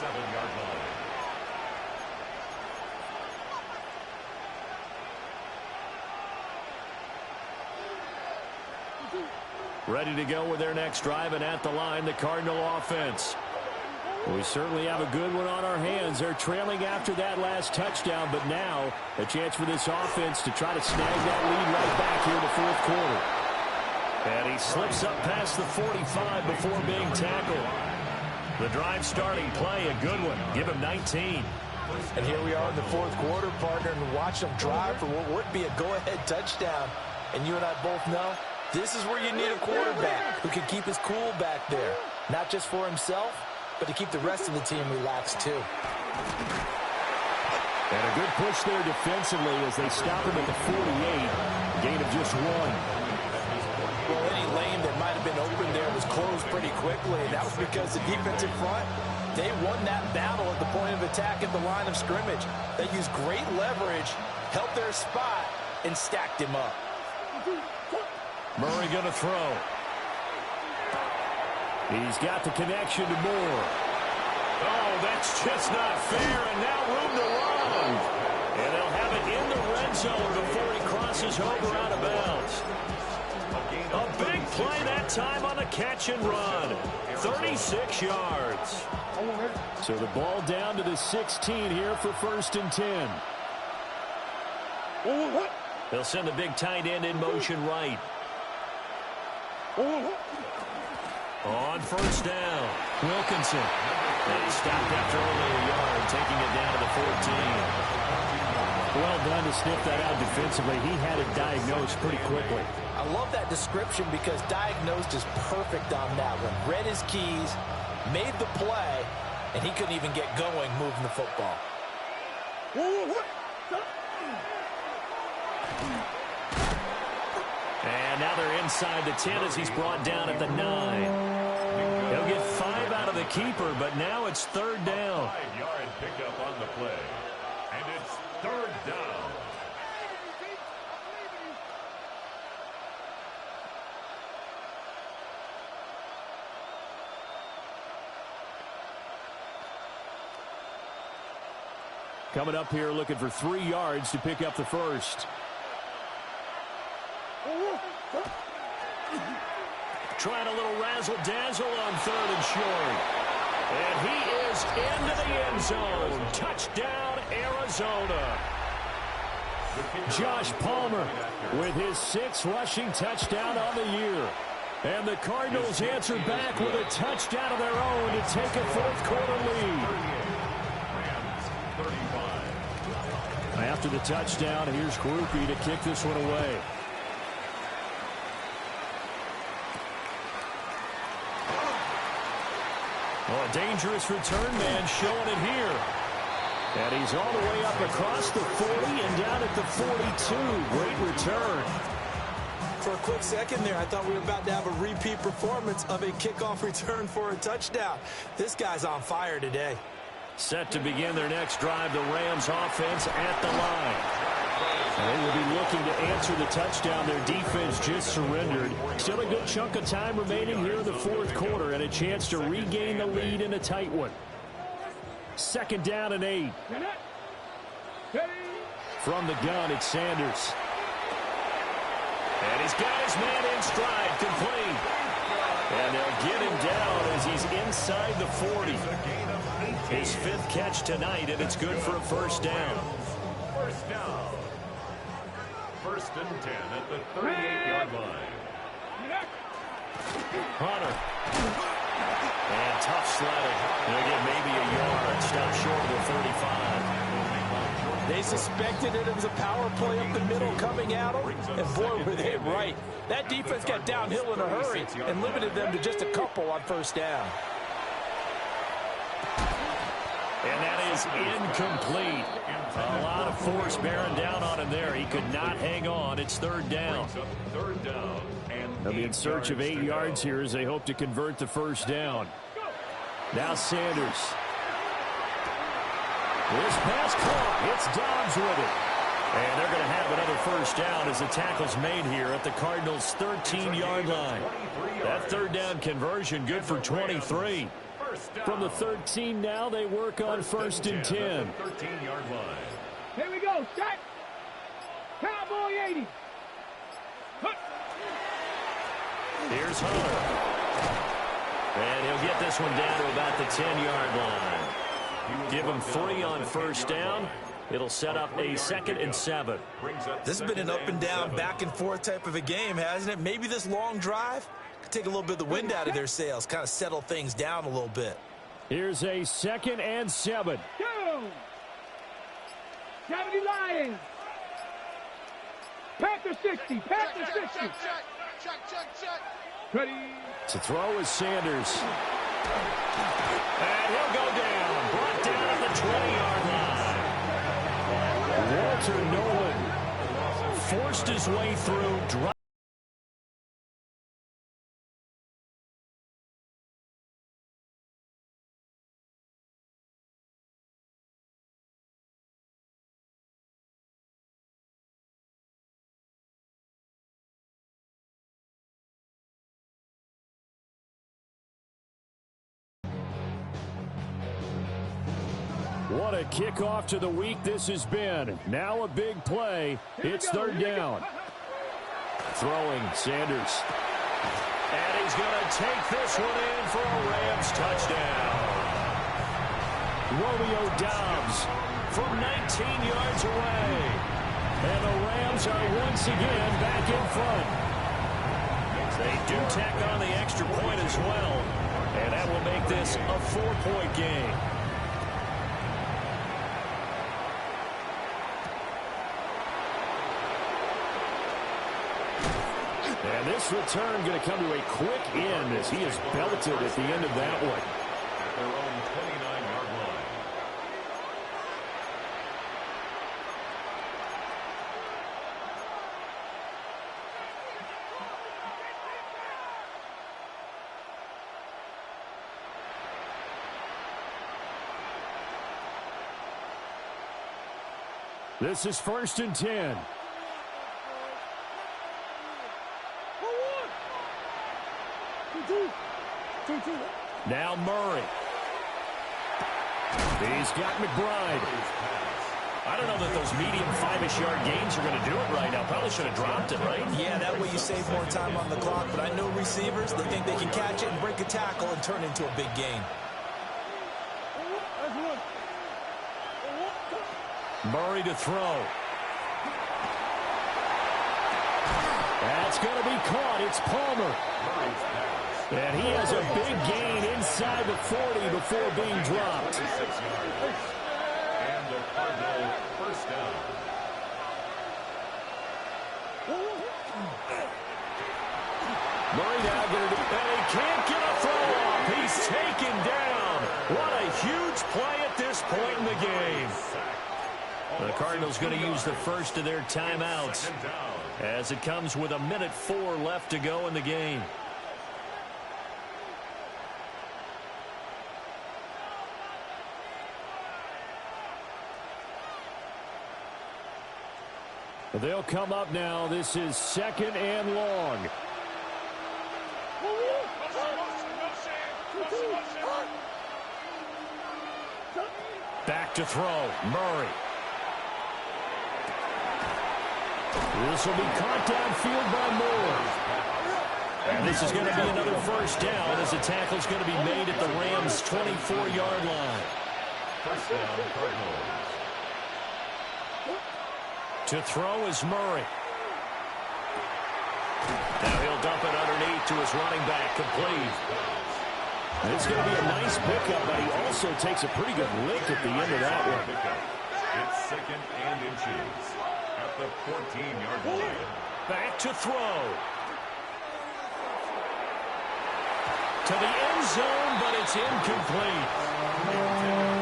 A: Ready to go with their next drive, and at the line, the Cardinal offense. We certainly have a good one on our hands. They're trailing after that last touchdown, but now a chance for this offense to try to snag that lead right back here in the 4th quarter. And he slips up past the 45 before being tackled. The drive starting play, a good one. Give him 19.
D: And here we are in the 4th quarter, partner, and watch them drive for what would be a go-ahead touchdown. And you and I both know this is where you need a quarterback who can keep his cool back there. Not just for himself, but to keep the rest of the team relaxed too.
A: And a good push there defensively as they stop him at the 48. Gain of just 1.
D: Well, any lane that might have been open there was closed pretty quickly, and that was because the defensive front, they won that battle at the point of attack at the line of scrimmage. They used great leverage, held their spot, and stacked him up.
A: Murray going to throw. He's got the connection to Moore. Oh, that's just not fair, and now room to run. And they'll have it in the red zone before he crosses over out of bounds. A big play that time on the catch and run. 36 yards. So the ball down to the 16 here for 1st and 10. They'll send the big tight end in motion right. On 1st down, Wilkinson. And he stopped after only a yard, taking it down to the 14. Well done to sniff that out defensively. He had it diagnosed pretty quickly.
D: I love that description because diagnosed is perfect on that one. Read his keys, made the play, and he couldn't even get going moving the football.
A: And now they're inside the 10 as he's brought down at the 9. He'll get 5 out of the keeper, but now it's 3rd down.
B: 5-yard pickup on the play. And it's 3rd down.
A: Coming up here looking for 3 yards to pick up the first. Trying a little razzle-dazzle on 3rd and short. And he is into the end zone. Touchdown, Arizona. Josh Palmer with his 6th rushing touchdown on the year. And the Cardinals answer back with a touchdown of their own to take a 4th quarter lead. After the touchdown, here's Groupie to kick this one away. Oh, a dangerous return man showing it here. And he's all the way up across the 40 and down at the 42. Great return.
E: For a quick second there, I thought we were about to have a repeat performance of a kickoff return for a touchdown. This guy's on fire today.
A: Set to begin their next drive, the Rams offense at the line. And they will be looking to answer the touchdown. Their defense just surrendered. Still a good chunk of time remaining here in the fourth quarter and a chance to regain the lead in a tight one. Second down and 8. From the gun, it's Sanders. And he's got his man in stride, complete. And they'll get him down as he's inside the 40. His 5th catch tonight, and it's good for a first down.
B: First down. First and 10 at the 38-yard line.
A: Hunter. And tough sledding. They'll get maybe a yard. Stop short of the 35.
D: They suspected it was a power play up the middle coming at them, and boy, were they right. That defense got downhill in a hurry and limited them to just a couple on first down.
A: And that is incomplete. A lot of force bearing down on him there. He could not hang on. It's third down. They'll be in search of 8 yards here as they hope to convert the first down. Now Sanders. This pass caught. It's Dobbs with it. And they're going to have another first down as the tackle's made here at the Cardinals' 13-yard line. That third down conversion good for 23. From the 13 now, they work on first and 10.
B: 13-yard line.
C: Here we go. Set. Cowboy 80.
A: Here's Hunter. And he'll get this one down to about the 10-yard line. Give him 3 on first down. It'll set up a 2nd and 7.
E: This has been an up and down, back and forth type of a game, hasn't it? Maybe this long drive could take a little bit of the wind out of their sails, kind of settle things down a little bit.
A: Here's a 2nd and 7.
C: Go. 70 Lions. Panther 60. Panther 60. Check. Ready.
A: To throw is Sanders. And he'll go down. Brought down at the 20-yard line. Walter Nolan forced his way through. What a kickoff to the week this has been. Now a big play. It's third down. Throwing, Sanders. And he's going to take this one in for a Rams touchdown. Romeo Dobbs from 19 yards away. And the Rams are once again back in front. They do tack on the extra point as well. And that will make this a 4-point game. And this return going to come to a quick end as he is belted at the end of that one.
B: At their own 29-yard line.
A: This is first and 10. Now Murray. He's got McBride. I don't know that those medium 5-ish yard gains are going to do it right now. Probably should have dropped it, right?
E: Yeah, that way you save more time on the clock. But I know receivers, they think they can catch it and break a tackle and turn into a big gain.
A: Murray to throw. That's going to be caught. It's Palmer. And he has a big gain inside the 40 before being dropped.
B: And the Cardinal first down.
A: Murray now going to, and he can't get a throw off. He's taken down. What a huge huge play at this point in the game. The Cardinals going to use the first of their timeouts as it comes with 1:04 left to go in the game. They'll come up now. This is 2nd and long. Back to throw. Murray. This will be caught downfield by Moore. And this is going to be another first down as the tackle is going to be made at the Rams' 24-yard line.
B: First down, Cardinals.
A: To throw is Murray. Now he'll dump it underneath to his running back, complete. It's going to be a nice pickup, but he also takes a pretty good lick at the end of that one.
B: It's 2nd and inches at the 14-yard line.
A: Back to throw. To the end zone, but it's incomplete.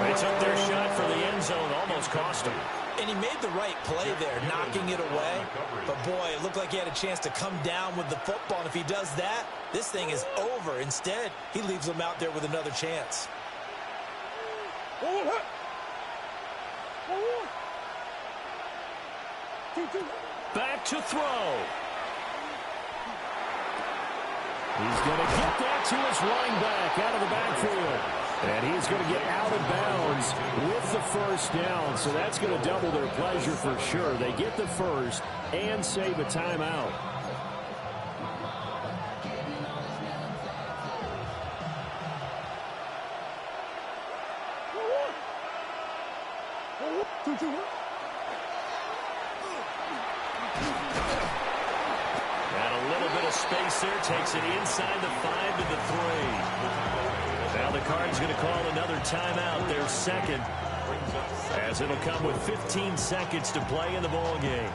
A: They took their shot for the end zone, almost cost him.
E: And he made the right play there, knocking it away. But, boy, it looked like he had a chance to come down with the football. And if he does that, this thing is over. Instead, he leaves him out there with another chance.
A: Back to throw. He's going to get that to his running back out of the backfield. And he's going to get out of bounds with the first down. So that's going to double their pleasure for sure. They get the first and save a timeout. And a little bit of space there. Takes it inside the 5 to the 3. Now the Cards going to call another timeout, their second, as it'll come with 15 seconds to play in the ball game.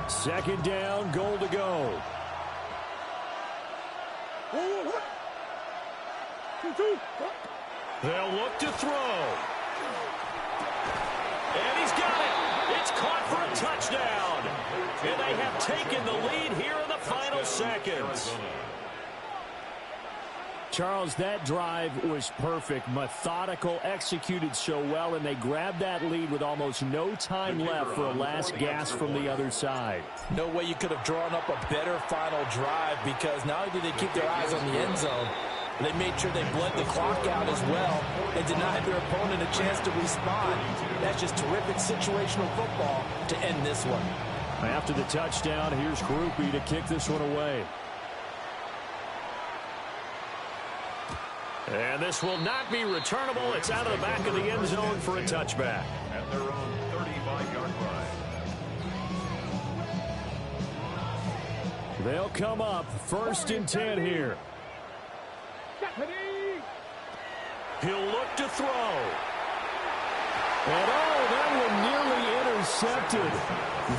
A: 2nd down, goal to go. They'll look to throw. And he's got it. It's caught for a touchdown. And they have taken the lead here in the final seconds. Charles, that drive was perfect, methodical, executed so well, and they grabbed that lead with almost no time left for a last gasp from the other side.
D: No way you could have drawn up a better final drive, because not only did they keep their eyes on the end zone, they made sure they bled the clock out as well and denied their opponent a chance to respond. That's just terrific situational football to end this one.
A: After the touchdown, here's Groupie to kick this one away. And this will not be returnable. It's out of the back of the end zone for a touchback.
B: At their own 35-yard line.
A: They'll come up 1st and 10 here. He'll look to throw. And that one nearly intercepted.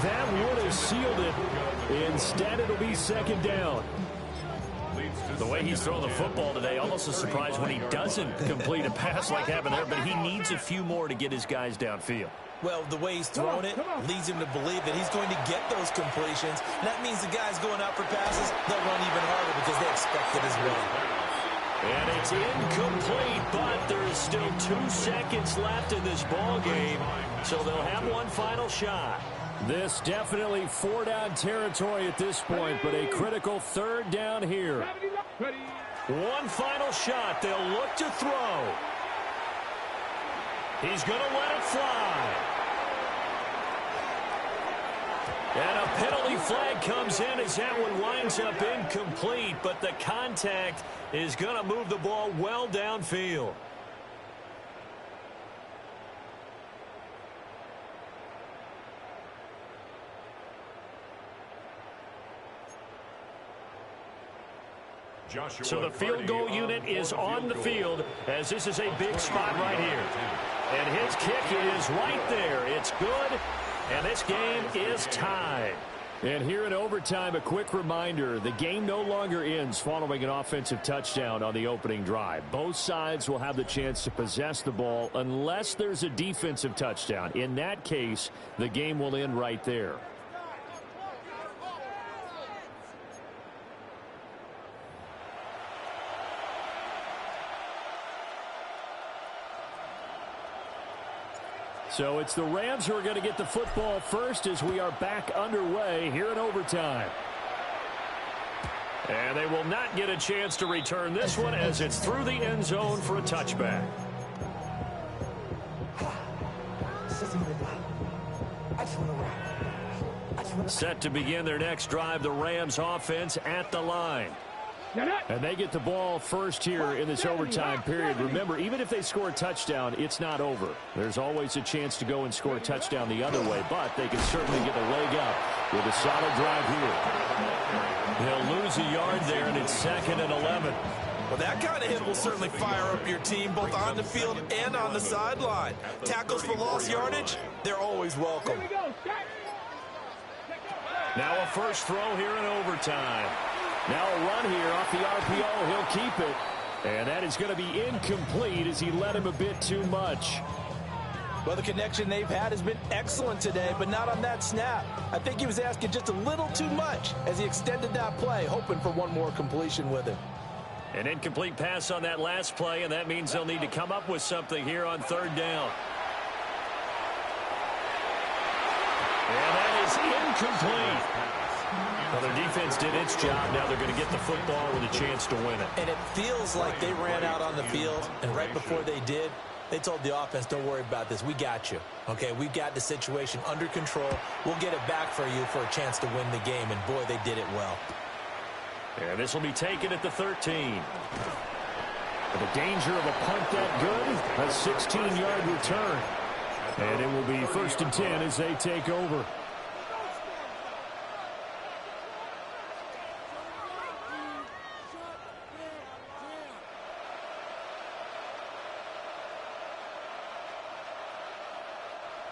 A: That would have sealed it. Instead, it'll be 2nd down. The way he's throwing the football today, almost a surprise when he doesn't complete a pass like happened there, but he needs a few more to get his guys downfield.
E: Well, the way he's throwing it leads him to believe that he's going to get those completions. And that means the guys going out for passes, they'll run even harder because they expect it as well.
A: And it's incomplete, but there is still 2 seconds left in this ball game, so they'll have one final shot. This definitely 4-down territory at this point, but a critical 3rd down here. One final shot. They'll look to throw. He's going to let it fly. And a penalty flag comes in as that one winds up incomplete, but the contact is going to move the ball well downfield. So the field goal unit is on the field as this is a big spot right here. And his kick is right there. It's good, and this game is tied. And here in overtime, a quick reminder, the game no longer ends following an offensive touchdown on the opening drive. Both sides will have the chance to possess the ball unless there's a defensive touchdown. In that case, the game will end right there. So it's the Rams who are going to get the football first as we are back underway here in overtime. And they will not get a chance to return this one as it's through the end zone for a touchback. Set to begin their next drive, the Rams offense at the line. And they get the ball first here in this overtime period. Remember, even if they score a touchdown, it's not over. There's always a chance to go and score a touchdown the other way, but they can certainly get a leg up with a solid drive here. He'll lose a yard there, and it's 2nd and 11.
D: Well, that kind of hit will certainly fire up your team, both on the field and on the sideline. Tackles for lost yardage, they're always welcome.
A: Now a first throw here in overtime. Now a run here off the RPO. He'll keep it. And that is going to be incomplete as he led him a bit too much.
D: Well, the connection they've had has been excellent today, but not on that snap. I think he was asking just a little too much as he extended that play, hoping for one more completion with it.
A: An incomplete pass on that last play, and that means they'll need to come up with something here on 3rd down. And that is incomplete. Well, their defense did its job. Now they're going to get the football with a chance to win it.
E: And it feels like they ran out on the field, and right before they did, they told the offense, don't worry about this. We got you. Okay, we've got the situation under control. We'll get it back for you for a chance to win the game. And, boy, they did it well.
A: And this will be taken at the 13. With the danger of a punt that good, a 16-yard return. And it will be 1st and 10 as they take over.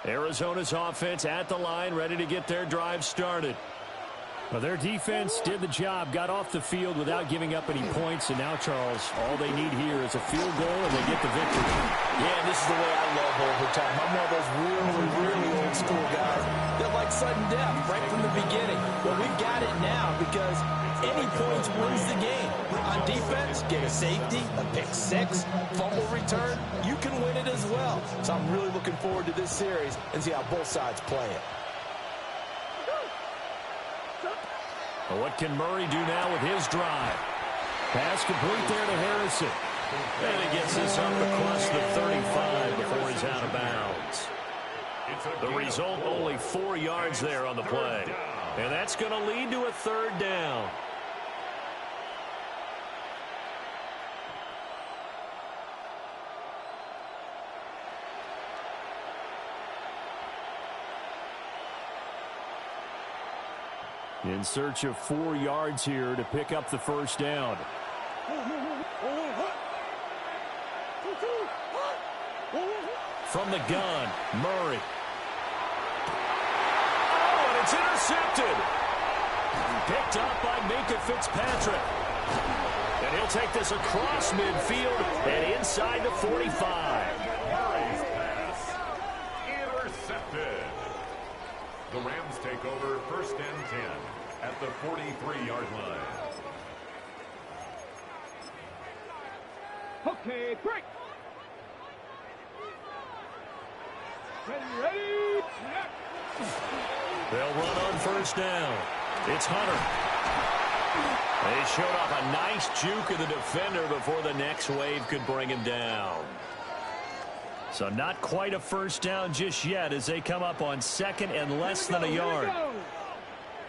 A: Arizona's offense at the line, ready to get their drive started. Well, their defense did the job, got off the field without giving up any points, and now, Charles, all they need here is a field goal, and they get the victory.
D: Yeah, this is the way I love overtime. I'm one of those really old school guys that like sudden death right from the beginning. Well, we've got it now because any points wins the game. On defense, get a safety, a pick six, fumble return, you can win it as well. So I'm really looking forward to this series and see how both sides play it.
A: Well, what can Murray do now with his drive? Pass complete there to Harrison. And he gets this up across the 35 before he's out of bounds. The result, only 4 yards there on the play. And that's going to lead to a 3rd down. In search of 4 yards here to pick up the 1st down. From the gun, Murray. Oh, and it's intercepted. Picked up by Minkah Fitzpatrick. And he'll take this across midfield and inside the 45.
B: Murray's pass intercepted. The Rams take over 1st and 10 at the 43-yard line.
C: Okay, break. Ready.
A: They'll run on 1st down. It's Hunter. They showed off a nice juke of the defender before the next wave could bring him down. So not quite a 1st down just yet as they come up on 2nd and less than a yard.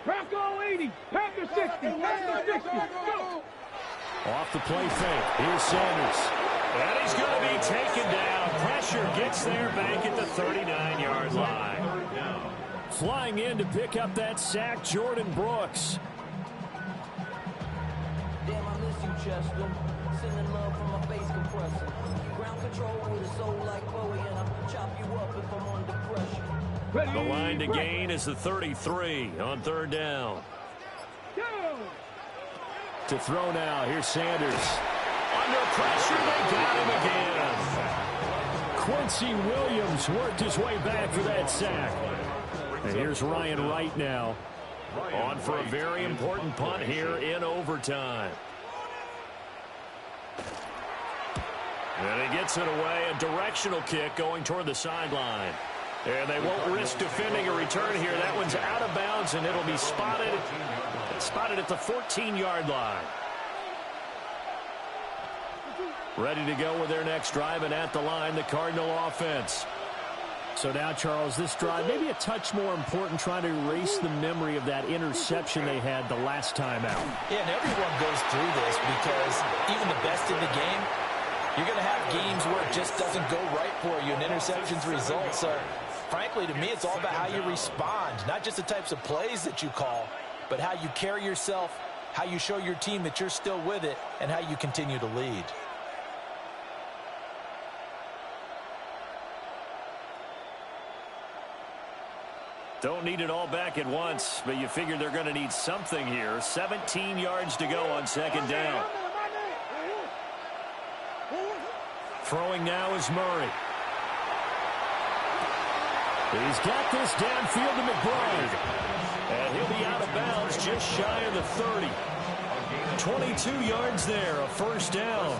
C: Bronco 80, Packer 60, Packer 60, go!
A: Off the play fake. Here's Sanders. And he's going to be taken down. Pressure gets there back at the 39-yard line. Flying in to pick up that sack, Jordan Brooks.
F: Damn, I miss you, Chester. Sending love from my face compressor. Ground control with a soul like Bowie, and I'll chop you up if I'm under pressure.
A: The line to gain is the 33 on third down. To throw now, here's Sanders. Under pressure, they got him again. Quincy Williams worked his way back for that sack. And here's Ryan Wright now. On for a very important punt here in overtime. And he gets it away. A directional kick going toward the sideline. And they won't risk defending a return here. That one's out of bounds, and it'll be spotted at the 14-yard line. Ready to go with their next drive, and at the line, the Cardinal offense. So now, Charles, this drive maybe a touch more important, trying to erase the memory of that interception they had the last time out.
D: Yeah, and everyone goes through this because even the best in the game, you're going to have games where it just doesn't go right for you and interceptions result. So, frankly, to me, it's all about how you respond, not just the types of plays that you call, but how you carry yourself, how you show your team that you're still with it, and how you continue to lead.
A: Don't need it all back at once, but you figure they're going to need something here. 17 yards to go on second down. Throwing now is Murray. He's got this downfield to McBride. And he'll be out of bounds just shy of the 30. 22 yards there, a first down.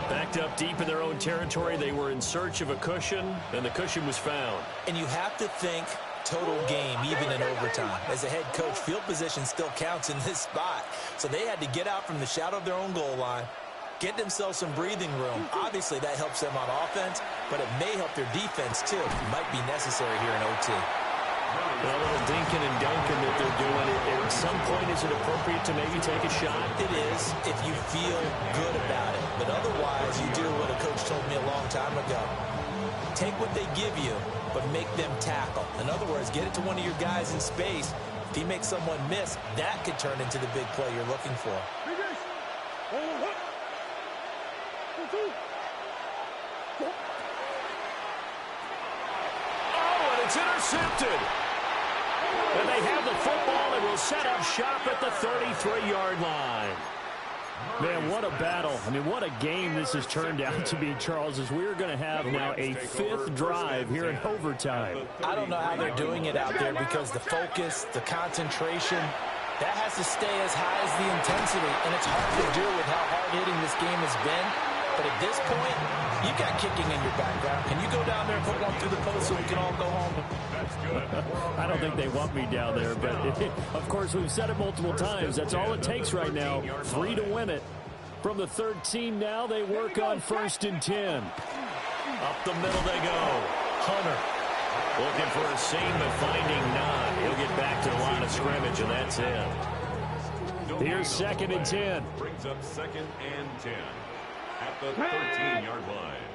A: Backed up deep in their own territory. They were in search of a cushion, and the cushion was found.
E: And you have to think total game, even in overtime. As a head coach, field position still counts in this spot. So they had to get out from the shadow of their own goal line, get themselves some breathing room. Obviously, that helps them on offense, but it may help their defense, too. It might be necessary here in OT.
A: A little dinking and dunking that they're doing. At some point, is it appropriate to maybe take a shot?
E: It is, if you feel good about it. But otherwise, you do what a coach told me a long time ago. Take what they give you, but make them tackle. In other words, get it to one of your guys in space. If he makes someone miss, that could turn into the big play you're looking for.
A: Oh, and it's intercepted. And they have the football and will set up shop at the 33-yard line. Man, what a battle. I mean, what a game this has turned out to be, Charles, as we're going to have now a fifth drive here in overtime.
D: I don't know how they're doing it out there because the focus, the concentration, that has to stay as high as the intensity, and it's hard to do with how hard-hitting this game has been. But at this point, you've got kicking in your background. Can you go down there and put one through the post so we can all go home?
A: I don't think they want me down there, but of course we've said it multiple times. That's all it takes right now, 3 to win it. From the 13 now, they work on 1st and 10. Up the middle they go. Hunter looking for a seam, but finding none. He'll get back to the line of scrimmage, and that's it. Here's 2nd and 10.
B: Brings up 2nd and 10 at the 13-yard line.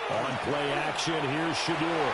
A: On play action, here's Shadur.